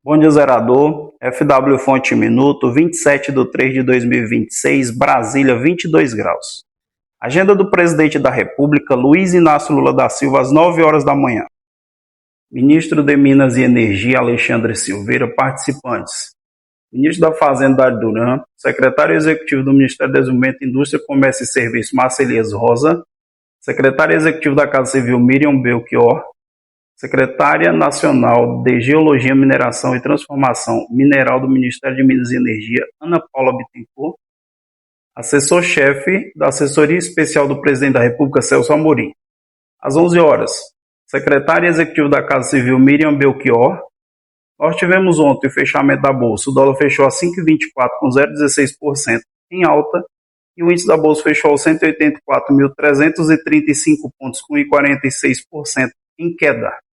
Bom dia, zerador. FW Fonte Minuto, 27/3/2026, Brasília, 22 graus. Agenda do presidente da República, Luiz Inácio Lula da Silva, às 9 horas da manhã. Ministro de Minas e Energia, Alexandre Silveira, participantes. Ministro da Fazenda, Dário Duran, secretário executivo do Ministério do Desenvolvimento, Indústria, Comércio e Serviços, Marcelias Rosa, secretário executivo da Casa Civil, Miriam Belchior, secretária nacional de Geologia, Mineração e Transformação Mineral do Ministério de Minas e Energia, Ana Paula Bittencourt, assessor-chefe da Assessoria Especial do Presidente da República, Celso Amorim. Às 11 horas, secretária executiva da Casa Civil, Miriam Belchior. Nós tivemos ontem o fechamento da Bolsa. O dólar fechou a 5,24 com 0,16% em alta e o índice da Bolsa fechou a 184.335 pontos com 1,46% em queda.